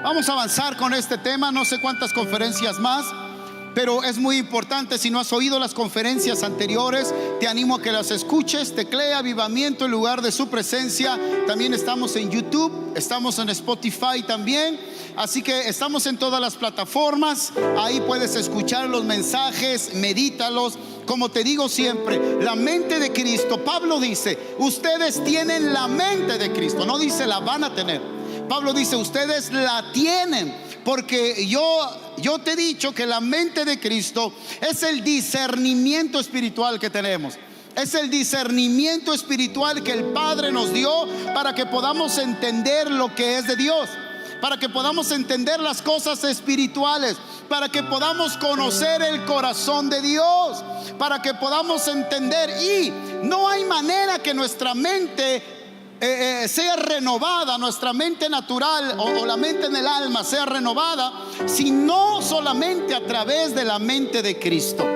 Vamos a avanzar con este tema, no sé cuántas conferencias más, pero es muy importante. Si no has oído las conferencias anteriores, te animo a que las escuches. Teclea Avivamiento en lugar de su presencia. También estamos en YouTube, estamos en Spotify también. Así que estamos en todas las plataformas. Ahí puedes escuchar los mensajes, medítalos. Como te digo siempre, la mente de Cristo. Pablo dice, ustedes tienen la mente de Cristo. No dice la van a tener. Pablo dice, ustedes la tienen. Porque yo te he dicho que la mente de Cristo es el discernimiento espiritual que tenemos. Es el discernimiento espiritual que el Padre nos dio para que podamos entender lo que es de Dios, para que podamos entender las cosas espirituales, para que podamos conocer el corazón de Dios, para que podamos entender. Y no hay manera que nuestra mente sea renovada, nuestra mente natural o la mente en el alma sea renovada, sino solamente a través de la mente de Cristo.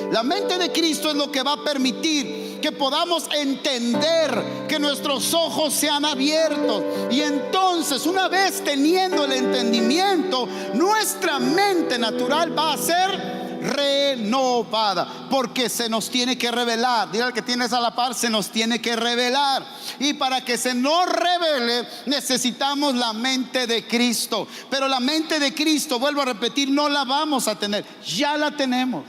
La mente de Cristo es lo que va a permitir que podamos entender, que nuestros ojos sean abiertos. Y entonces, una vez teniendo el entendimiento, nuestra mente natural va a ser renovada, porque se nos tiene que revelar. Dile al que tienes a la par, se nos tiene que revelar. Y para que se nos revele, necesitamos la mente de Cristo. Pero la mente de Cristo, vuelvo a repetir, no la vamos a tener, ya la tenemos.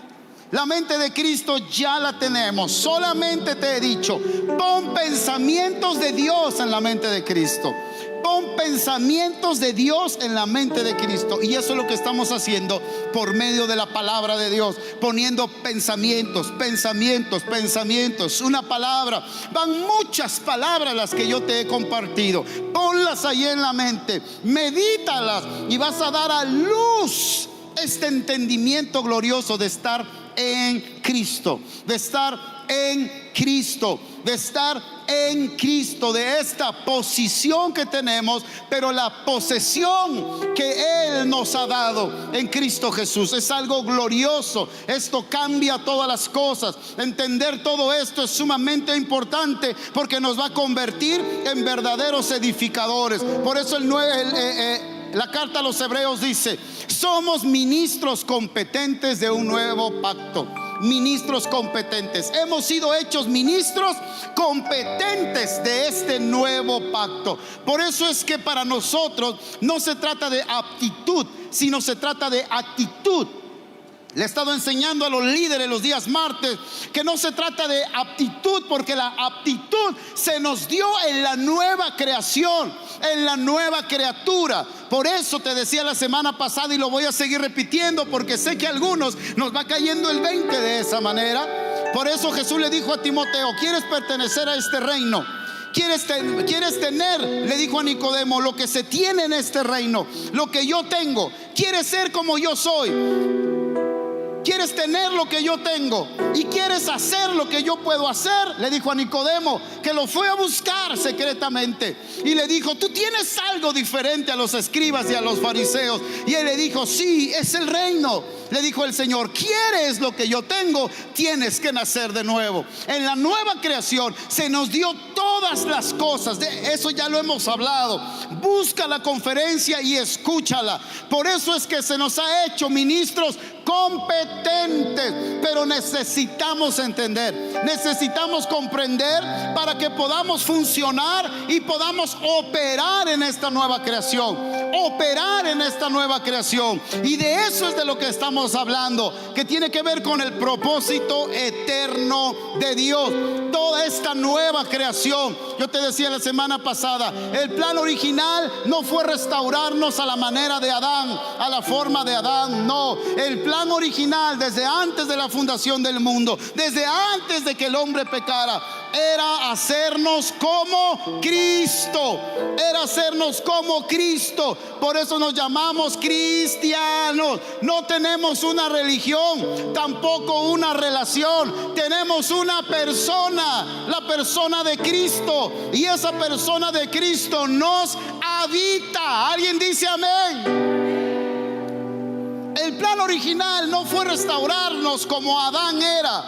La mente de Cristo ya la tenemos. Solamente te he dicho, pon pensamientos de Dios en la mente de Cristo. Pon pensamientos de Dios en la mente de Cristo. Y eso es lo que estamos haciendo por medio de la palabra de Dios. Poniendo pensamientos. Una palabra. Van muchas palabras las que yo te he compartido. Ponlas ahí en la mente. Medítalas y vas a dar a luz este entendimiento glorioso de estar en Cristo, de estar en Cristo, de estar en Cristo, de esta posición que tenemos, pero la posesión que Él nos ha dado en Cristo Jesús es algo glorioso. Esto cambia todas las cosas. Entender todo esto es sumamente importante, porque nos va a convertir en verdaderos edificadores. Por eso la carta a los Hebreos dice, somos ministros competentes de un nuevo pacto. Ministros competentes. Hemos sido hechos ministros competentes de este nuevo pacto. Por eso es que para nosotros no se trata de aptitud, sino se trata de actitud. Le he estado enseñando a los líderes los días martes que no se trata de aptitud, porque la aptitud se nos dio en la nueva creación, en la nueva criatura. Por eso te decía la semana pasada, y lo voy a seguir repitiendo, porque sé que a algunos nos va cayendo el 20 de esa manera. Por eso Jesús le dijo a Timoteo, ¿quieres pertenecer a este reino? ¿Quieres tener, le dijo a Nicodemo, lo que se tiene en este reino, lo que yo tengo? ¿Quieres ser como yo soy? ¿Quieres tener lo que yo tengo? ¿Y quieres hacer lo que yo puedo hacer? Le dijo a Nicodemo, que lo fue a buscar secretamente. Y le dijo, tú tienes algo diferente a los escribas y a los fariseos. Y él le dijo, sí, es el reino. Le dijo el Señor, ¿quieres lo que yo tengo? Tienes que nacer de nuevo. En la nueva creación se nos dio todas las cosas. De eso ya lo hemos hablado. Busca la conferencia y escúchala. Por eso es que se nos ha hecho ministros competentes. Pero necesitamos entender, necesitamos comprender para que podamos funcionar y podamos operar en esta nueva creación. Operar en esta nueva creación. Y de eso es de lo que estamos hablando, que tiene que ver con el propósito eterno de Dios. Toda esta nueva creación. Yo te decía la semana pasada, el plan original no fue restaurarnos a la manera de Adán, a la forma de Adán. No, el plan original desde antes de la fundación del mundo, desde antes de que el hombre pecara, era hacernos como Cristo. Era hacernos como Cristo. Por eso nos llamamos cristianos. No tenemos una religión, tampoco una relación. Tenemos una persona, la persona de Cristo. Y esa persona de Cristo nos habita. ¿Alguien dice amén? El plan original no fue restaurarnos como Adán era,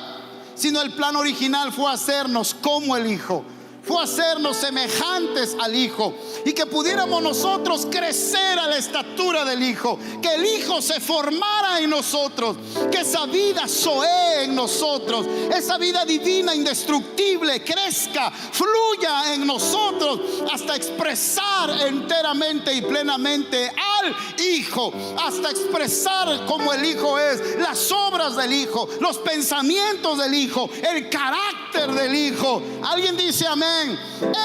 sino el plan original fue hacernos como el Hijo. fue hacernos semejantes al Hijo, y que pudiéramos nosotros crecer a la estatura del Hijo, que el Hijo se formara en nosotros, que esa vida zoe en nosotros, esa vida divina indestructible crezca, fluya en nosotros hasta expresar enteramente y plenamente al Hijo, hasta expresar como el Hijo es, las obras del Hijo, los pensamientos del Hijo, el carácter del Hijo. Alguien dice amén.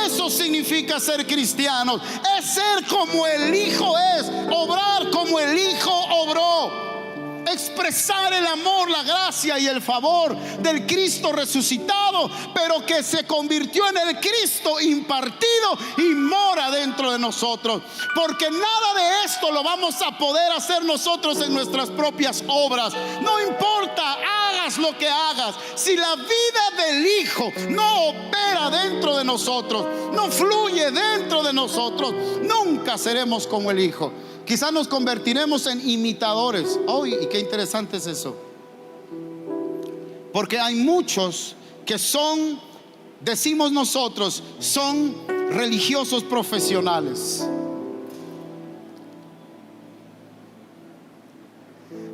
Eso significa ser cristianos, es ser como el Hijo es, obrar como el Hijo obró, expresar el amor, la gracia y el favor del Cristo resucitado, pero que se convirtió en el Cristo impartido y mora dentro de nosotros. Porque nada de esto lo vamos a poder hacer nosotros en nuestras propias obras. No importa, hagas lo que hagas, si la vida del Hijo no opera dentro de nosotros, no fluye dentro de nosotros, nunca seremos como el Hijo. Quizás nos convertiremos en imitadores. Y qué interesante es eso. Porque hay muchos que son, decimos nosotros, son religiosos profesionales.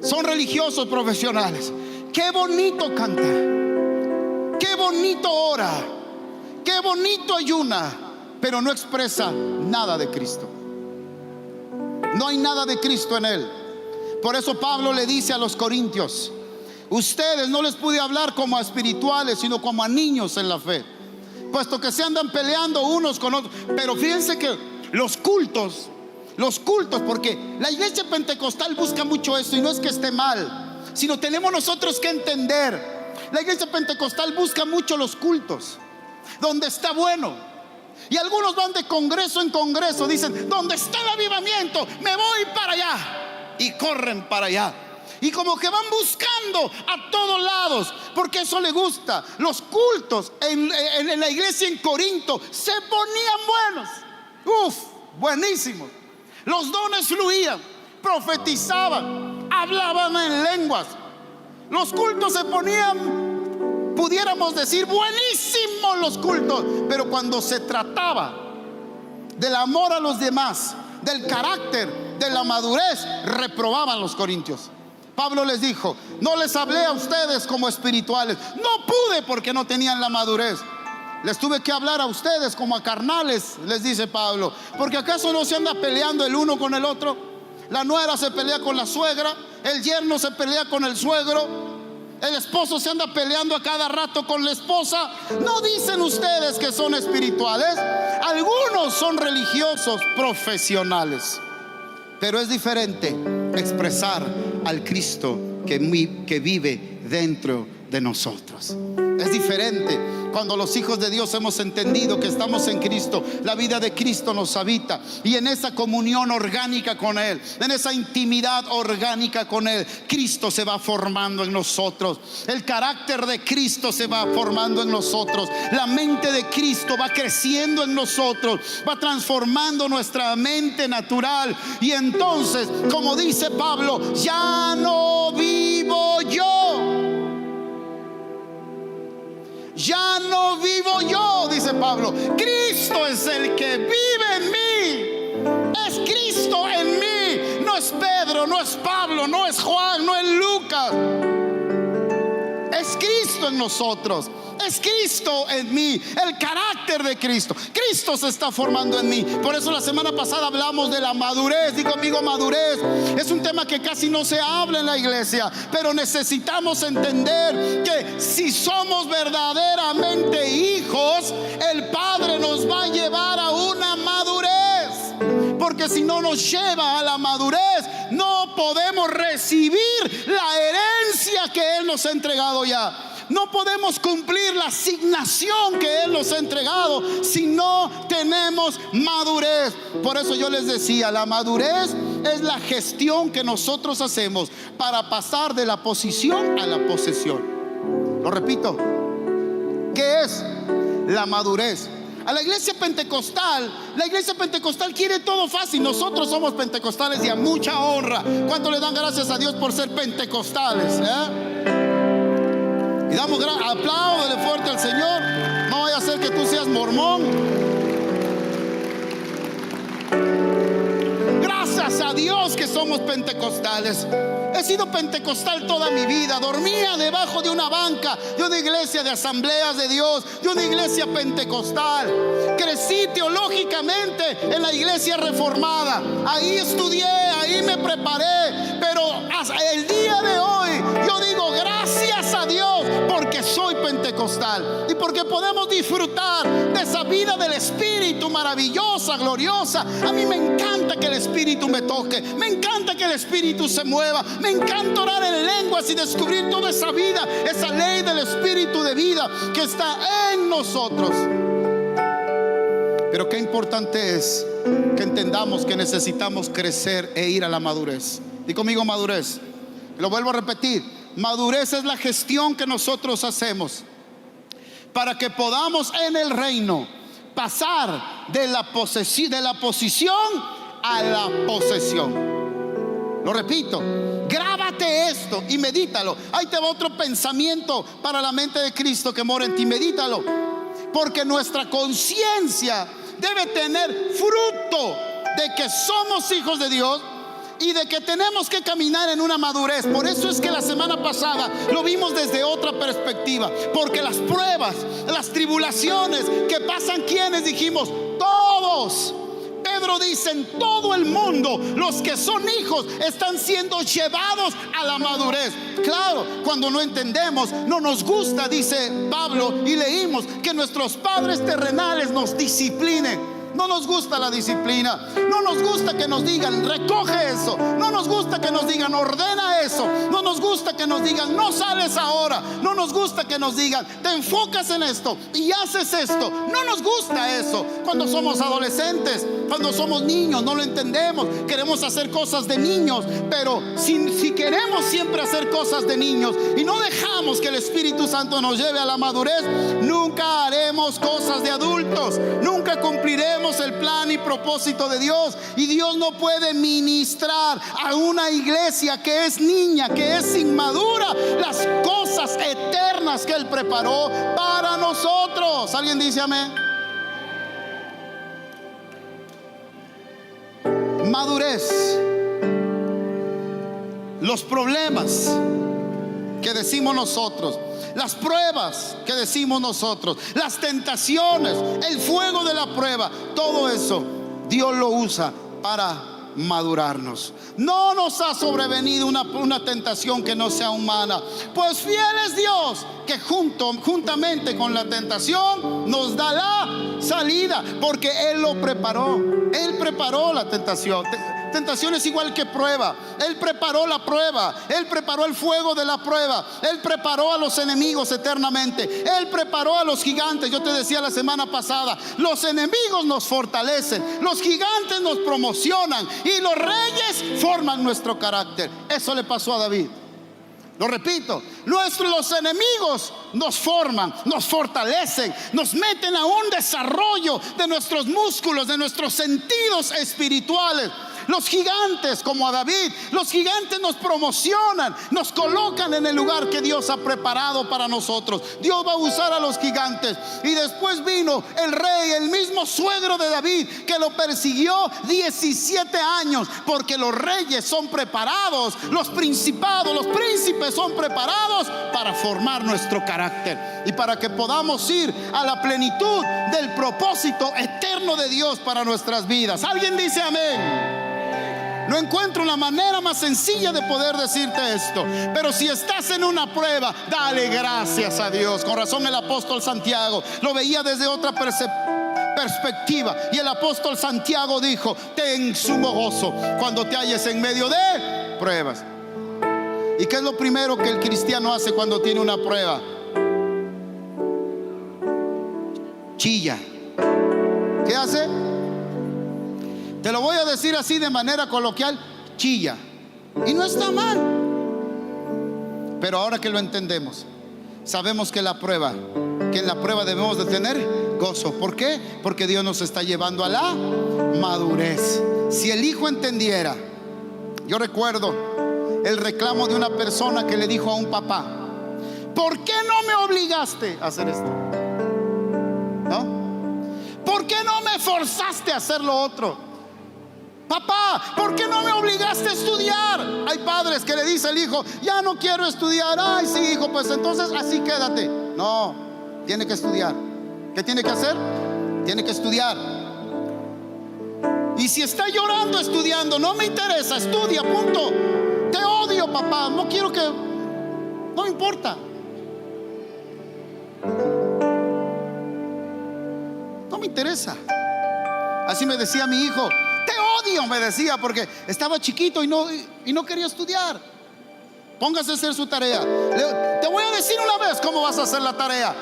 Son religiosos profesionales. Qué bonito canta, qué bonito ora, qué bonito ayuna, pero no expresa nada de Cristo. No hay nada de Cristo en él. Por eso Pablo le dice a los corintios: ustedes no les pude hablar como a espirituales, sino como a niños en la fe, puesto que se andan peleando unos con otros. Pero fíjense que los cultos, porque la iglesia pentecostal busca mucho eso, y no es que esté mal, sino tenemos nosotros que entender, la iglesia pentecostal busca mucho los cultos donde está bueno. Y algunos van de congreso en congreso, dicen: donde está el avivamiento, me voy para allá, y corren para allá. Y como que van buscando a todos lados, porque eso le gusta. Los cultos en la iglesia en Corinto se ponían buenos, buenísimos. Los dones fluían, profetizaban, hablaban en lenguas. Los cultos se ponían, pudiéramos decir, buenísimos los cultos. Pero cuando se trataba del amor a los demás, del carácter, de la madurez, reprobaban los corintios. Pablo les dijo: no les hablé a ustedes como espirituales, no pude porque no tenían la madurez. Les tuve que hablar a ustedes como a carnales, les dice Pablo. Porque acaso no se anda peleando el uno con el otro. La nuera se pelea con la suegra, el yerno se pelea con el suegro, el esposo se anda peleando a cada rato con la esposa. ¿No dicen ustedes que son espirituales? Algunos son religiosos profesionales. Pero es diferente expresar al Cristo que vive dentro de nosotros. Es diferente cuando los hijos de Dios hemos entendido que estamos en Cristo. La vida de Cristo nos habita, y en esa comunión orgánica con Él, en esa intimidad orgánica con Él, Cristo se va formando en nosotros. El carácter de Cristo se va formando en nosotros. La mente de Cristo va creciendo en nosotros, va transformando nuestra mente natural. Y entonces, como dice Pablo, ya no vivo yo. Ya no vivo yo, dice Pablo. Cristo es el que vive en mí. Es Cristo en mí. No es Pedro, no es Pablo, no es Juan, no es Lucas. Es Cristo en nosotros. Es Cristo en mí, el carácter de Cristo. Cristo se está formando en mí. Por eso la semana pasada hablamos de la madurez. Digo conmigo, madurez. Es un tema que casi no se habla en la iglesia, pero necesitamos entender que si somos verdaderamente hijos, el Padre nos va a llevar a una madurez. Porque si no nos lleva a la madurez, no podemos recibir la herencia que Él nos ha entregado ya. No podemos cumplir la asignación que Él nos ha entregado si no tenemos madurez. Por eso yo les decía, la madurez es la gestión que nosotros hacemos para pasar de la posición a la posesión. Lo repito, ¿qué es la madurez? A la iglesia pentecostal quiere todo fácil. Nosotros somos pentecostales y a mucha honra. ¿Cuánto le dan gracias a Dios por ser pentecostales? Y damos apláudele fuerte al Señor. No vaya a ser que tú seas mormón. Gracias a Dios que somos pentecostales. He sido pentecostal toda mi vida. Dormía debajo de una banca de una iglesia de Asambleas de Dios, de una iglesia pentecostal. Crecí teológicamente en la iglesia reformada. Ahí estudié, ahí me preparé. Pero hasta el día de hoy yo digo gracias a Dios porque soy pentecostal y porque podemos disfrutar de esa vida del Espíritu maravillosa, gloriosa. A mí me encanta que el Espíritu me toque, me encanta que el Espíritu se mueva, me encanta orar en lenguas y descubrir toda esa vida, esa ley del Espíritu de vida que está en nosotros. Pero qué importante es que entendamos que necesitamos crecer e ir a la madurez. Di conmigo madurez. Lo vuelvo a repetir. Madurez es la gestión que nosotros hacemos para que podamos en el reino pasar de la posición a la posesión. Lo repito, grábate esto y medítalo. Ahí te va otro pensamiento para la mente de Cristo que mora en ti. Medítalo, porque nuestra conciencia debe tener fruto de que somos hijos de Dios y de que tenemos que caminar en una madurez. Por eso es que la semana pasada lo vimos desde otra perspectiva, porque las pruebas, las tribulaciones que pasan, ¿quiénes dijimos? Todos. Pedro dice: en todo el mundo los que son hijos están siendo llevados a la madurez. Claro, cuando no entendemos, no nos gusta, dice Pablo, y leímos que nuestros padres terrenales nos disciplinen. No nos gusta la disciplina. No nos gusta que nos digan recoge eso. No nos gusta que nos digan ordena eso. No nos gusta que nos digan no sales ahora. No nos gusta que nos digan te enfocas en esto y haces esto. No nos gusta eso. Cuando somos adolescentes, cuando somos niños, no lo entendemos. Queremos hacer cosas de niños. Pero si queremos siempre hacer cosas de niños y no dejamos que el Espíritu Santo nos lleve a la madurez, nunca haremos cosas de adultos. Nunca cumpliremos el plan y propósito de Dios. Y Dios no puede ministrar a una iglesia que es niña, que es inmadura, las cosas eternas que Él preparó para nosotros. ¿Alguien dice amén? Madurez. Los problemas que decimos nosotros, las pruebas que decimos nosotros, las tentaciones, el fuego de la prueba, todo eso Dios lo usa para madurarnos. No nos ha sobrevenido una tentación que no sea humana, pues fiel es Dios que juntamente con la tentación nos da la salida, porque Él lo preparó. Él preparó la tentación. Tentación es igual que prueba. Él preparó la prueba. Él preparó el fuego de la prueba. Él preparó a los enemigos eternamente. Él preparó a los gigantes. Yo te decía la semana pasada, los enemigos nos fortalecen, los gigantes nos promocionan y los reyes forman nuestro carácter. Eso le pasó a David. Lo repito, los enemigos nos forman, nos fortalecen, nos meten a un desarrollo de nuestros músculos, de nuestros sentidos espirituales. Los gigantes, como a David, los gigantes nos promocionan, nos colocan en el lugar que Dios ha preparado para nosotros. Dios va a usar a los gigantes. Y después vino el rey, el mismo suegro de David, que lo persiguió 17 años, porque los reyes son preparados, los principados, los príncipes son preparados para formar nuestro carácter y para que podamos ir a la plenitud del propósito eterno de Dios para nuestras vidas. ¿Alguien dice amén? No encuentro una manera más sencilla de poder decirte esto. Pero si estás en una prueba, dale gracias a Dios. Con razón el apóstol Santiago lo veía desde otra perspectiva. Y el apóstol Santiago dijo: ten sumo gozo cuando te halles en medio de pruebas. ¿Y qué es lo primero que el cristiano hace cuando tiene una prueba? Chilla. ¿Qué hace? Te lo voy a decir así de manera coloquial: chilla. Y no está mal. Pero ahora que lo entendemos, sabemos que en la prueba debemos de tener gozo. ¿Por qué? Porque Dios nos está llevando a la madurez. Si el hijo entendiera, yo recuerdo el reclamo de una persona que le dijo a un papá: ¿por qué no me obligaste a hacer esto? forzaste a hacer lo otro? Papá, ¿por qué no me obligaste a estudiar? Hay padres que le dice al hijo: ya no quiero estudiar. Ay, sí, hijo, pues entonces así quédate. No, tiene que estudiar. ¿Qué tiene que hacer? Tiene que estudiar. Y si está llorando estudiando, no me interesa, estudia, punto. Te odio, papá, no quiero que... No me importa. No me interesa. Así me decía mi hijo: te odio, me decía, porque estaba chiquito y no quería estudiar. Póngase a hacer su tarea. Te voy a decir una vez cómo vas a hacer la tarea.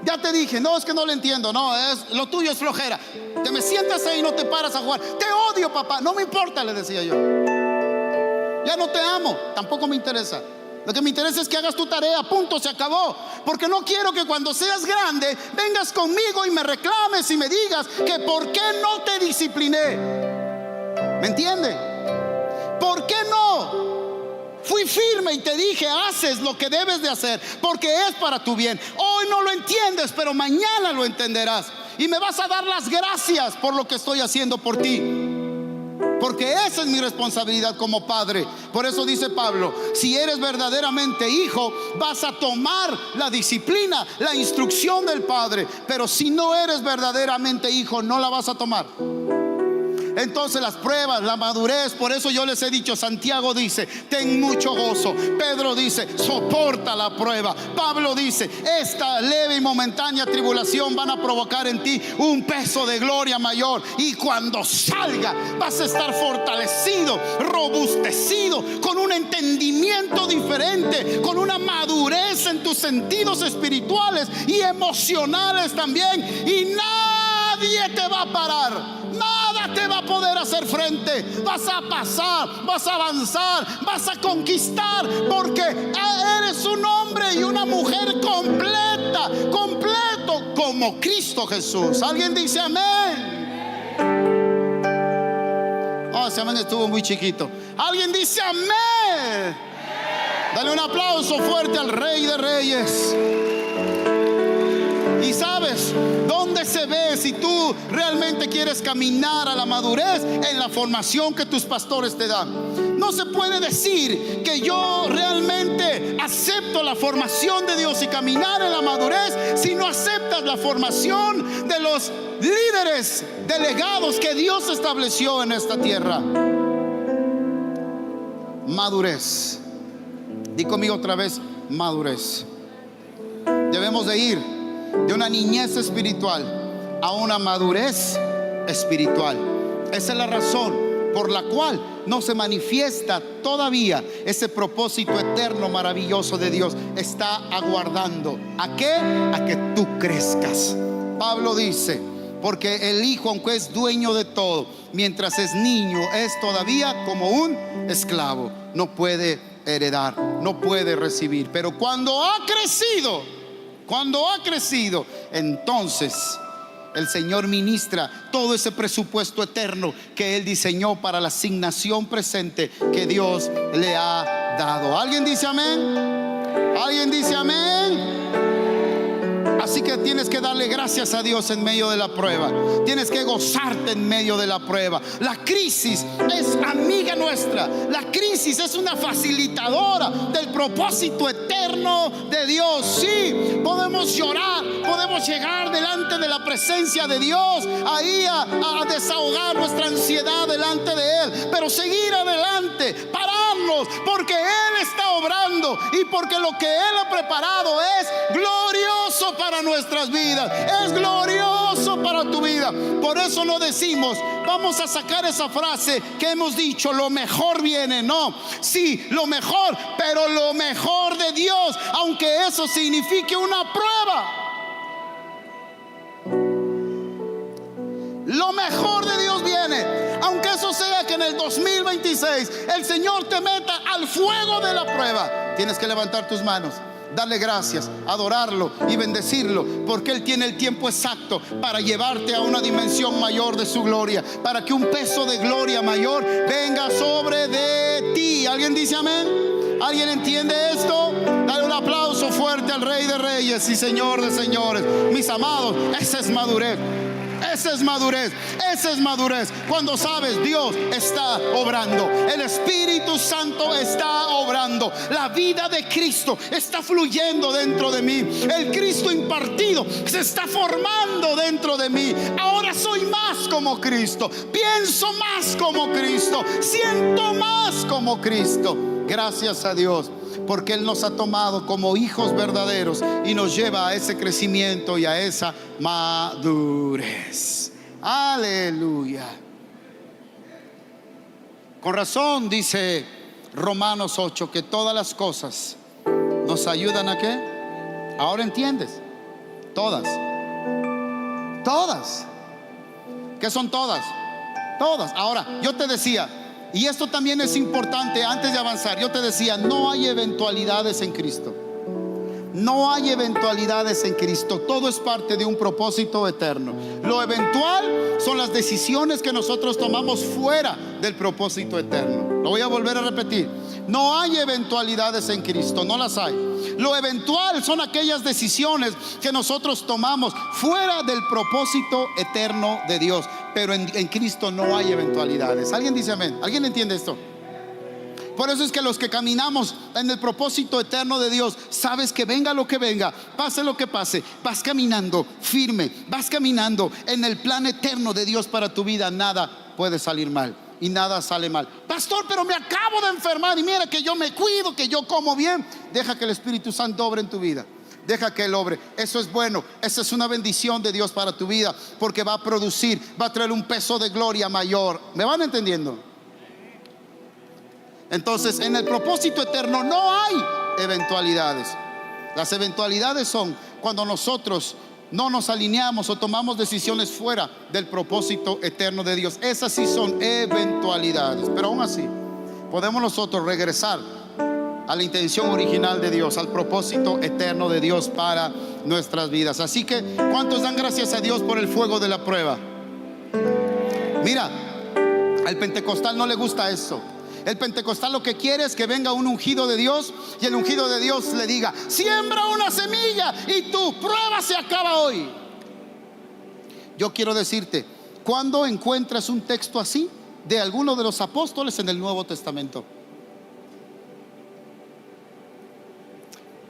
Ya te dije, no, es que no le entiendo. No, lo tuyo es flojera. Te me sientas ahí y no te paras a jugar. Te odio, papá. No me importa, le decía yo. Ya no te amo, tampoco me interesa. Lo que me interesa es que hagas tu tarea, punto, se acabó. Porque no quiero que cuando seas grande vengas conmigo y me reclames y me digas que por qué no te discipliné. ¿Me entiende? ¿Por qué no? Fui firme y te dije: haces lo que debes de hacer, porque es para tu bien. Hoy no lo entiendes, pero mañana lo entenderás. Y me vas a dar las gracias por lo que estoy haciendo por ti, porque esa es mi responsabilidad como padre. Por eso dice Pablo: si eres verdaderamente hijo, vas a tomar la disciplina, la instrucción del padre. Pero si no eres verdaderamente hijo, no la vas a tomar. Entonces las pruebas, la madurez, por eso yo les he dicho, Santiago dice: ten mucho gozo. Pedro dice: soporta la prueba. Pablo dice: esta leve y momentánea tribulación van a provocar en ti un peso de gloria mayor. Y cuando salga vas a estar fortalecido, robustecido, con un entendimiento diferente, con una madurez en tus sentidos espirituales y emocionales también. Y nadie te va a parar. Nada te va a poder hacer frente. Vas a pasar, vas a avanzar, vas a conquistar, porque eres un hombre y una mujer completa, completo como Cristo Jesús. ¿Alguien dice amén? Oh, ese amén estuvo muy chiquito. ¿Alguien dice amén? Dale un aplauso fuerte al Rey de Reyes. Y sabes dónde se ve si tú realmente quieres caminar a la madurez: en la formación que tus pastores te dan. No se puede decir que yo realmente acepto la formación de Dios y caminar en la madurez si no aceptas la formación de los líderes delegados que Dios estableció en esta tierra. Madurez. Di conmigo otra vez: madurez. Debemos de ir de una niñez espiritual a una madurez espiritual. Esa es la razón por la cual no se manifiesta todavía ese propósito eterno maravilloso de Dios. Está aguardando ¿a qué? A que tú crezcas. Pablo dice: porque el hijo, aunque es dueño de todo, mientras es niño es todavía como un esclavo. No puede heredar, no puede recibir. Pero cuando ha crecido, entonces el Señor ministra todo ese presupuesto eterno que Él diseñó para la asignación presente que Dios le ha dado. ¿Alguien dice amén? ¿Alguien dice amén? Así que tienes que darle gracias a Dios en medio de la prueba. Tienes que gozarte en medio de la prueba. La crisis es amiga nuestra. La crisis es una facilitadora del propósito eterno de Dios. Sí, podemos llorar, podemos llegar delante de la presencia de Dios, ahí a desahogar nuestra ansiedad delante de Él, pero seguir adelante, pararnos, porque Él está obrando y porque lo que Él ha preparado es glorioso para nuestras vidas, es glorioso para tu vida. Por eso no decimos: vamos a sacar esa frase que hemos dicho, lo mejor viene. No, sí, lo mejor, pero lo mejor de Dios, aunque eso signifique una prueba. Lo mejor de Dios viene, aunque eso sea que en el 2026 el Señor te meta al fuego de la prueba. Tienes que levantar tus manos, darle gracias, adorarlo y bendecirlo, porque Él tiene el tiempo exacto para llevarte a una dimensión mayor de su gloria, para que un peso de gloria mayor venga sobre de ti. ¿Alguien dice amén? ¿Alguien entiende esto? Dale un aplauso fuerte al Rey de Reyes y Señor de Señores. Mis amados, esa es madurez. Esa es madurez, esa es madurez. Cuando sabes, Dios está obrando, el Espíritu Santo está obrando, la vida de Cristo está fluyendo dentro de mí, el Cristo impartido se está formando dentro de mí. Ahora soy más como Cristo, pienso más como Cristo, siento más como Cristo. Gracias a Dios, porque Él nos ha tomado como hijos verdaderos y nos lleva a ese crecimiento y a esa madurez. Aleluya. Con razón dice Romanos 8 que todas las cosas nos ayudan a ¿qué? Ahora entiendes. Todas. Todas. ¿Qué son todas? Todas. Ahora, yo te decía, y esto también es importante antes de avanzar, yo te decía, no hay eventualidades en Cristo. No hay eventualidades en Cristo. Todo es parte de un propósito eterno. Lo eventual son las decisiones que nosotros tomamos fuera del propósito eterno. Lo voy a volver a repetir. No hay eventualidades en Cristo, no las hay. Lo eventual son aquellas decisiones que nosotros tomamos fuera del propósito eterno de Dios. Pero en Cristo no hay eventualidades. ¿Alguien dice amén? ¿Alguien entiende esto? Por eso es que los que caminamos en el propósito eterno de Dios, sabes que venga lo que venga, pase lo que pase, vas caminando firme, vas caminando en el plan eterno de Dios para tu vida. Nada puede salir mal y nada sale mal. Pastor, pero me acabo de enfermar y mira que yo me cuido, que yo como bien. Deja que el Espíritu Santo obre en tu vida. Deja que Él obre. Eso es bueno. Esa es una bendición de Dios para tu vida, porque va a producir, va a traer un peso de gloria mayor. ¿Me van entendiendo? Entonces, en el propósito eterno no hay eventualidades. Las eventualidades son cuando nosotros no nos alineamos o tomamos decisiones fuera del propósito eterno de Dios. Esas sí son eventualidades. Pero aún así, podemos nosotros regresar a la intención original de Dios, al propósito eterno de Dios para nuestras vidas. Así que, ¿cuántos dan gracias a Dios por el fuego de la prueba? Mira, al pentecostal no le gusta eso. El pentecostal lo que quiere es que venga un ungido de Dios y el ungido de Dios le diga: siembra una semilla y tu prueba se acaba hoy. Yo quiero decirte, ¿cuándo encuentras un texto así de alguno de los apóstoles en el Nuevo Testamento?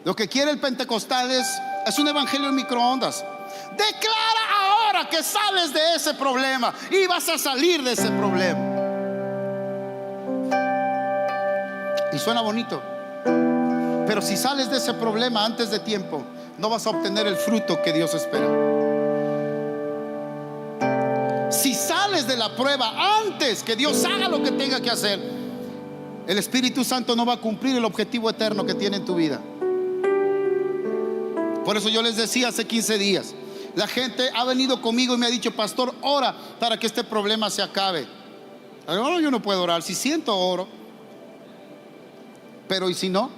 Lo que quiere el pentecostal es un evangelio en microondas. Declara ahora que sales de ese problema y vas a salir de ese problema. Y suena bonito, pero si sales de ese problema antes de tiempo, no vas a obtener el fruto que Dios espera. Si sales de la prueba antes que Dios haga lo que tenga que hacer, el Espíritu Santo no va a cumplir el objetivo eterno que tiene en tu vida. Por eso yo les decía hace 15 días, la gente ha venido conmigo y me ha dicho: pastor, ora para que este problema se acabe. No, yo no puedo orar. Si siento, oro. Pero ¿y si no?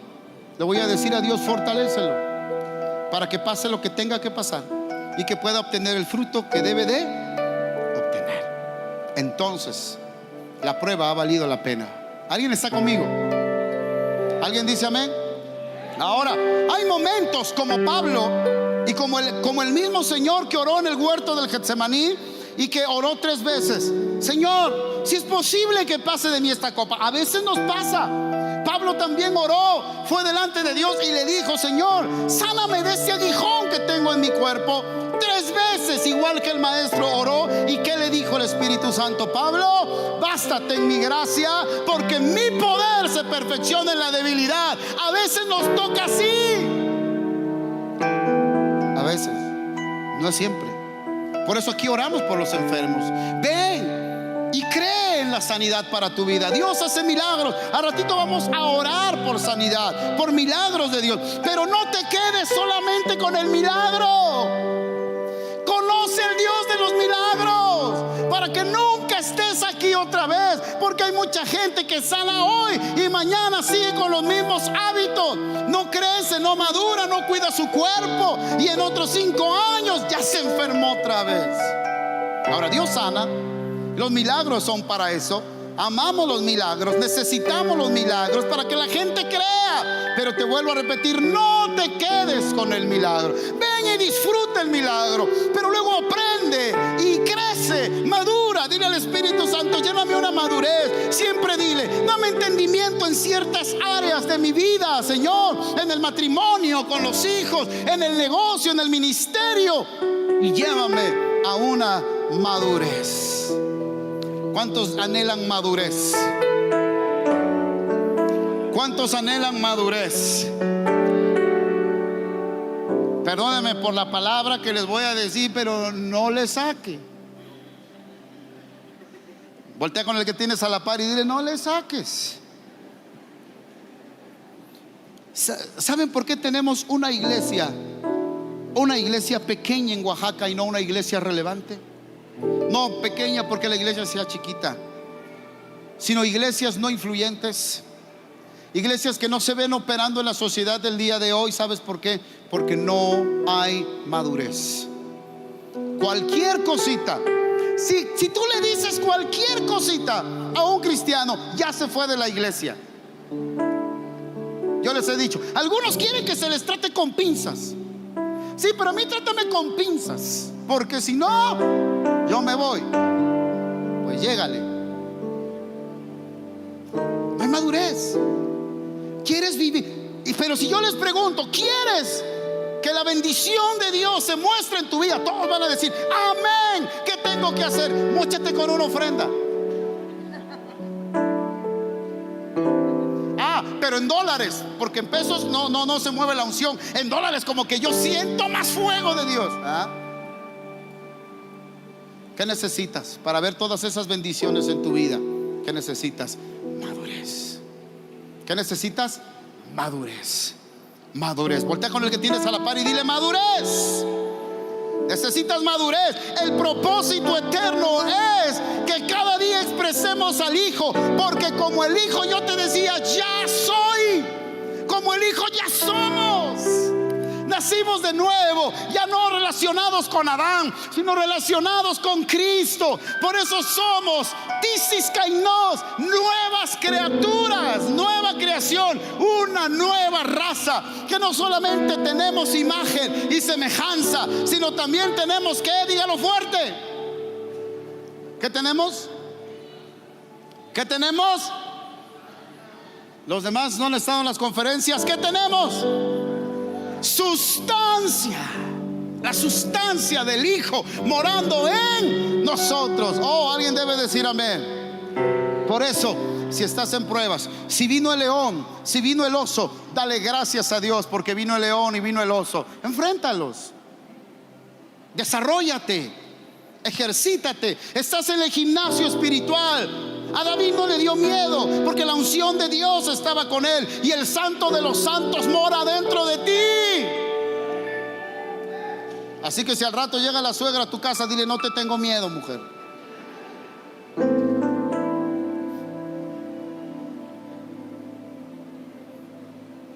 Le voy a decir a Dios: fortalécelo para que pase lo que tenga que pasar y que pueda obtener el fruto que debe de obtener. Entonces la prueba ha valido la pena. ¿Alguien está conmigo? ¿Alguien dice amén? Ahora, hay momentos como Pablo y como el mismo Señor que oró en el huerto del Getsemaní y que oró 3 veces: Señor, si es posible que pase de mí esta copa. A veces nos pasa. Pablo también oró, fue delante de Dios y le dijo: Señor, sáname de ese aguijón que tengo en mi cuerpo. 3 veces, igual que el maestro oró. ¿Y qué le dijo el Espíritu Santo? Pablo, bástate en mi gracia, porque mi poder se perfecciona en la debilidad. A veces nos toca así, a veces, no es siempre. Por eso aquí oramos por los enfermos. Ven y cree en la sanidad para tu vida. Dios hace milagros. Al ratito vamos a orar por sanidad, por milagros de Dios. Pero no te quedes solamente con el milagro. Conoce al Dios de los milagros para que nunca estés aquí otra vez. Porque hay mucha gente que sana hoy y mañana sigue con los mismos hábitos. No crece, no madura, no cuida su cuerpo, y en otros 5 años ya se enfermó otra vez. Ahora, Dios sana. Los milagros son para eso. Amamos los milagros, necesitamos los milagros para que la gente crea. Pero te vuelvo a repetir, no te quedes con el milagro. Ven y disfruta el milagro, pero luego aprende y crece, madura. Dile al Espíritu Santo, llévame una madurez. Siempre dile, dame entendimiento en ciertas áreas de mi vida, Señor, en el matrimonio, con los hijos, en el negocio, en el ministerio, y llévame a una madurez. ¿Cuántos anhelan madurez? ¿Cuántos anhelan madurez? Perdónenme por la palabra que les voy a decir, pero no le saque. Voltea con el que tienes a la par y dile, no le saques. ¿Saben por qué tenemos una iglesia pequeña en Oaxaca y no una iglesia relevante? No pequeña porque la iglesia sea chiquita, sino iglesias no influyentes, iglesias que no se ven operando en la sociedad del día de hoy. ¿Sabes por qué? Porque no hay madurez. Cualquier cosita, si tú le dices cualquier cosita a un cristiano, ya se fue de la iglesia. Yo les he dicho, algunos quieren que se les trate con pinzas. Sí, pero a mí trátame con pinzas, porque si no, yo me voy. Pues llégale. No hay madurez. ¿Quieres vivir? Pero si yo les pregunto, ¿quieres que la bendición de Dios se muestre en tu vida? Todos van a decir, amén. ¿Qué tengo que hacer? Móchate con una ofrenda. Pero en dólares, porque en pesos no se mueve la unción. En dólares como que yo siento más fuego de Dios. ¿Qué necesitas para ver todas esas bendiciones en tu vida? ¿Qué necesitas? Madurez. ¿Qué necesitas? Madurez. Madurez. Voltea con el que tienes a la par y dile, madurez. Necesitas madurez. El propósito eterno es que cada día expresemos al Hijo, porque como el Hijo, yo te decía, ya soy. Como el Hijo ya somos. Nacimos de nuevo, ya no relacionados con Adán, sino relacionados con Cristo. Por eso somos Tisis Kainos, nuevas criaturas, nueva creación, una nueva raza, que no solamente tenemos imagen y semejanza, sino también tenemos que, dígalo fuerte, ¿qué tenemos? ¿Qué tenemos? Los demás no han estado en las conferencias. ¿Qué tenemos? Sustancia. La sustancia del Hijo morando en nosotros. Oh, alguien debe decir amén. Por eso, si estás en pruebas, si vino el león, si vino el oso, dale gracias a Dios porque vino el león y vino el oso. Enfréntalos. Desarróllate. Ejercítate. Estás en el gimnasio espiritual. A David no le dio miedo porque la unción de Dios estaba con él, y el Santo de los Santos mora dentro de ti. Así que si al rato llega la suegra a tu casa, dile, no te tengo miedo, mujer.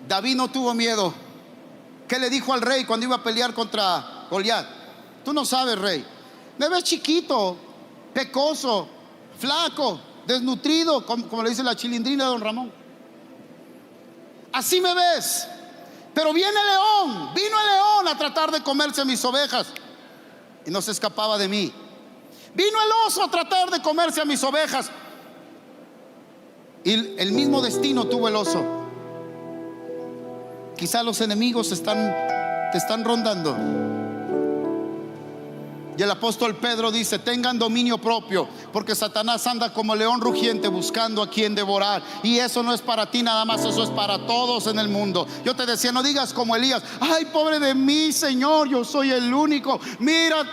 David no tuvo miedo. ¿Qué le dijo al rey cuando iba a pelear contra Goliat? Tú no sabes, rey. Me ves chiquito, pecoso, flaco, desnutrido, como le dice la chilindrina de don Ramón. Así me ves. Pero viene el león, vino el león a tratar de comerse mis ovejas y no se escapaba de mí. Vino el oso a tratar de comerse a mis ovejas y el mismo destino tuvo el oso. Quizá los enemigos te están rondando. Y el apóstol Pedro dice, tengan dominio propio, porque Satanás anda como león rugiente buscando a quien devorar. Y eso no es para ti nada más, eso es para todos en el mundo. Yo te decía, no digas como Elías, ay, pobre de mí, Señor, yo soy el único. Mira,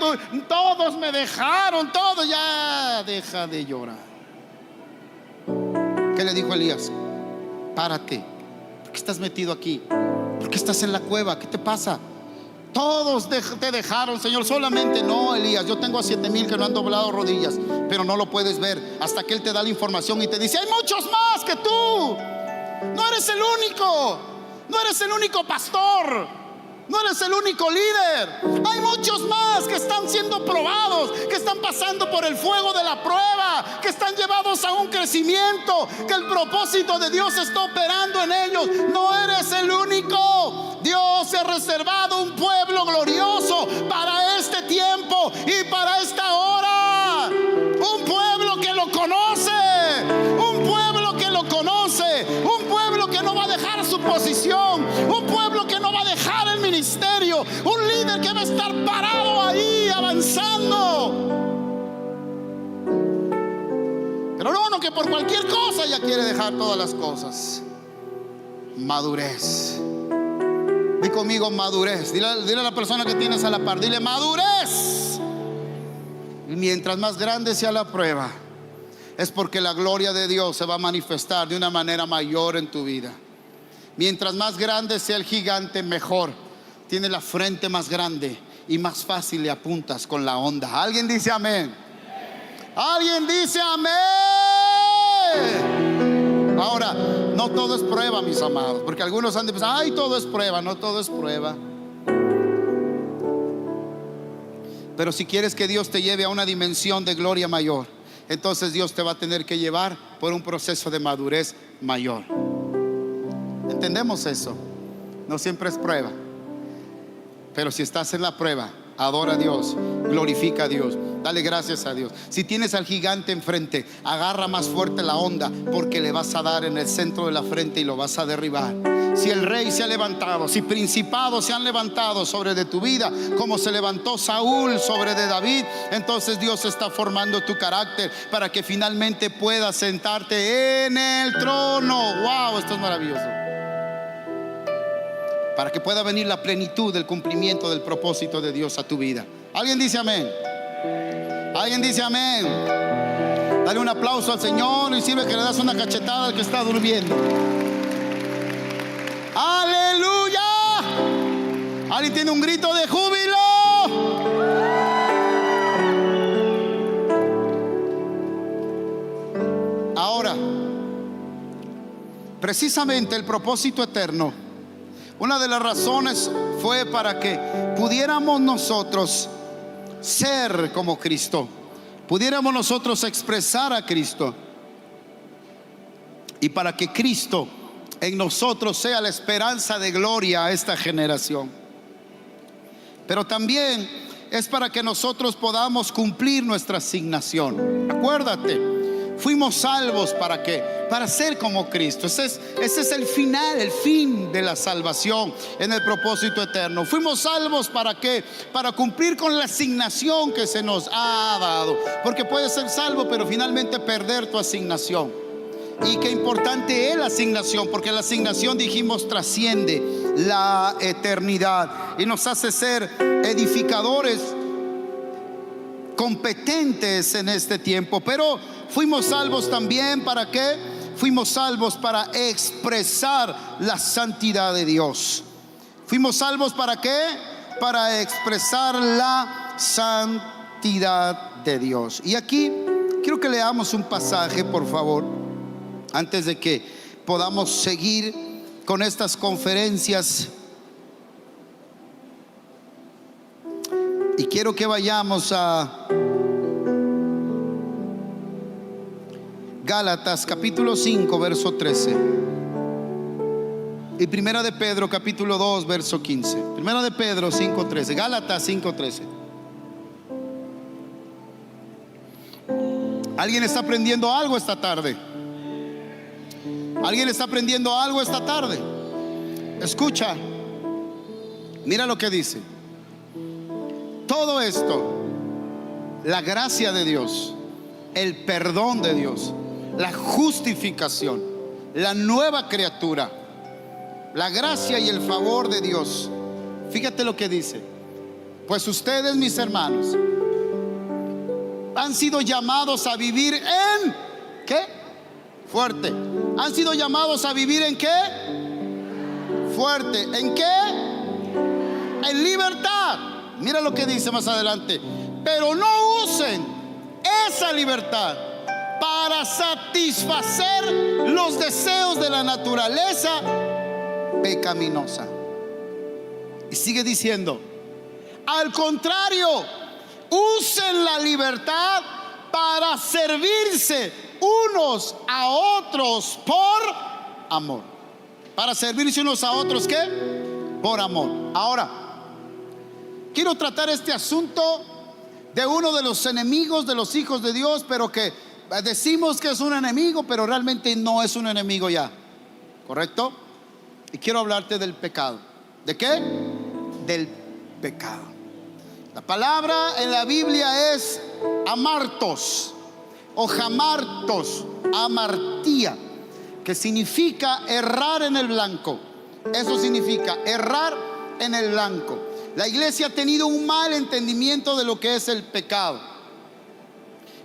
todos me dejaron, todos. Ya deja de llorar. ¿Qué le dijo Elías? Párate. ¿Por qué estás metido aquí? ¿Por qué estás en la cueva? ¿Qué te pasa? Todos te dejaron, Señor, solamente no, Elías. Yo tengo a 7,000 que no han doblado rodillas, pero no lo puedes ver hasta que Él te da la información y te dice, hay muchos más que tú. No eres el único. No eres el único pastor. No eres el único líder. Hay muchos más que están siendo probados, que están pasando por el fuego de la prueba, que están llevados a un crecimiento, que el propósito de Dios está operando en ellos. No eres el único. Dios se ha reservado un pueblo glorioso para este tiempo y para esta hora. Un pueblo que lo conoce, un pueblo que lo conoce, un pueblo que no va a dejar su posición, un pueblo que no va a dejar el ministerio, un líder que va a estar parado ahí avanzando. Pero no que por cualquier cosa ya quiere dejar todas las cosas. Madurez. Di conmigo madurez. Dile a la persona que tienes a la par, dile madurez. Y mientras más grande sea la prueba, es porque la gloria de Dios se va a manifestar de una manera mayor en tu vida. Mientras más grande sea el gigante, mejor. Tiene la frente más grande y más fácil le apuntas con la onda. ¿Alguien dice amén? ¿Alguien dice amén? Ahora, no todo es prueba, mis amados, porque algunos han de pensar, ay, todo es prueba. No todo es prueba. Pero si quieres que Dios te lleve a una dimensión de gloria mayor, entonces Dios te va a tener que llevar por un proceso de madurez mayor. ¿Entendemos eso? No siempre es prueba. Pero si estás en la prueba, adora a Dios, glorifica a Dios, dale gracias a Dios. Si tienes al gigante enfrente, agarra más fuerte la onda, porque le vas a dar en el centro de la frente y lo vas a derribar. Si el rey se ha levantado, si principados se han levantado sobre de tu vida, como se levantó Saúl sobre de David, entonces Dios está formando tu carácter para que finalmente puedas sentarte en el trono. Wow, esto es maravilloso. Para que pueda venir la plenitud del cumplimiento del propósito de Dios a tu vida. ¿Alguien dice amén? ¿Alguien dice amén? Dale un aplauso al Señor y sirve que le das una cachetada al que está durmiendo. ¡Aleluya! ¿Alguien tiene un grito de júbilo? Ahora, precisamente el propósito eterno, una de las razones fue para que pudiéramos nosotros ser como Cristo, pudiéramos nosotros expresar a Cristo, y para que Cristo en nosotros sea la esperanza de gloria a esta generación. Pero también es para que nosotros podamos cumplir nuestra asignación. Acuérdate, fuimos salvos para qué? Para ser como Cristo. Ese es el final, el fin de la salvación en el propósito eterno. Fuimos salvos para qué? Para cumplir con la asignación que se nos ha dado. Porque puedes ser salvo pero finalmente perder tu asignación. Y qué importante es la asignación, porque la asignación, dijimos, trasciende la eternidad y nos hace ser edificadores competentes en este tiempo. Pero fuimos salvos también ¿para qué? Fuimos salvos para expresar la santidad de Dios. Fuimos salvos ¿para qué? Para expresar la santidad de Dios. Y aquí quiero que leamos un pasaje, por favor, antes de que podamos seguir con estas conferencias. Y quiero que vayamos a Gálatas capítulo 5 verso 13 y Primera de Pedro capítulo 2 verso 15. Primera de Pedro 5:13, Gálatas 5:13. ¿Alguien está aprendiendo algo esta tarde? ¿Alguien está aprendiendo algo esta tarde? Escucha, mira lo que dice. Todo esto, la gracia de Dios, el perdón de Dios, la justificación, la nueva criatura, la gracia y el favor de Dios. Fíjate lo que dice. Pues ustedes, mis hermanos, han sido llamados a vivir en ¿qué? Fuerte. Han sido llamados a vivir en ¿qué? Fuerte. ¿En qué? En libertad. Mira lo que dice más adelante. Pero no usen esa libertad para satisfacer los deseos de la naturaleza pecaminosa. Y sigue diciendo: al contrario, usen la libertad para servirse unos a otros por amor. Para servirse unos a otros, ¿qué? Por amor. Ahora, quiero tratar este asunto de uno de los enemigos de los hijos de Dios, pero que decimos que es un enemigo, pero realmente no es un enemigo ya, ¿correcto? Y quiero hablarte del pecado. ¿De qué? Del pecado. La palabra en la Biblia es amartos o jamartos, amartía, que significa errar en el blanco. Eso significa errar en el blanco. La iglesia ha tenido un mal entendimiento de lo que es el pecado,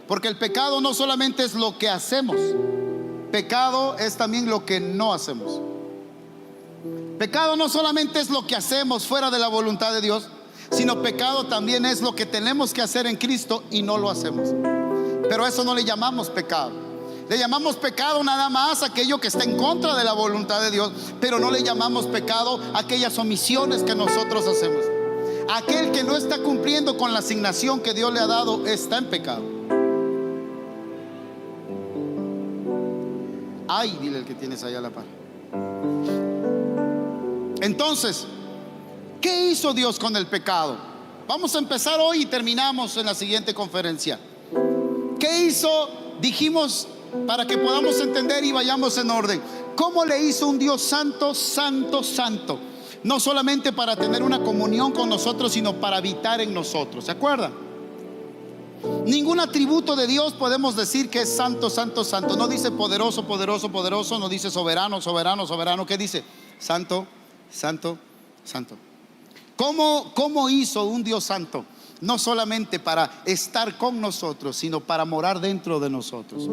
porque el pecado no solamente es lo que hacemos, pecado es también lo que no hacemos. Pecado no solamente es lo que hacemos fuera de la voluntad de Dios, sino pecado también es lo que tenemos que hacer en Cristo y no lo hacemos. Pero eso no le llamamos pecado. Le llamamos pecado nada más aquello que está en contra de la voluntad de Dios, pero no le llamamos pecado aquellas omisiones que nosotros hacemos. Aquel que no está cumpliendo con la asignación que Dios le ha dado está en pecado. Ay, dile al que tienes allá a la par. Entonces, ¿qué hizo Dios con el pecado? Vamos a empezar hoy y terminamos en la siguiente conferencia. ¿Qué hizo? Dijimos, para que podamos entender y vayamos en orden. ¿Cómo le hizo un Dios santo, santo, santo? No solamente para tener una comunión con nosotros, sino para habitar en nosotros. ¿Se acuerdan? Ningún atributo de Dios podemos decir que es santo, santo, santo. No dice poderoso, poderoso, poderoso. No dice soberano, soberano, soberano. ¿Qué dice? Santo, santo, santo. ¿Cómo hizo un Dios santo? No solamente para estar con nosotros, sino para morar dentro de nosotros.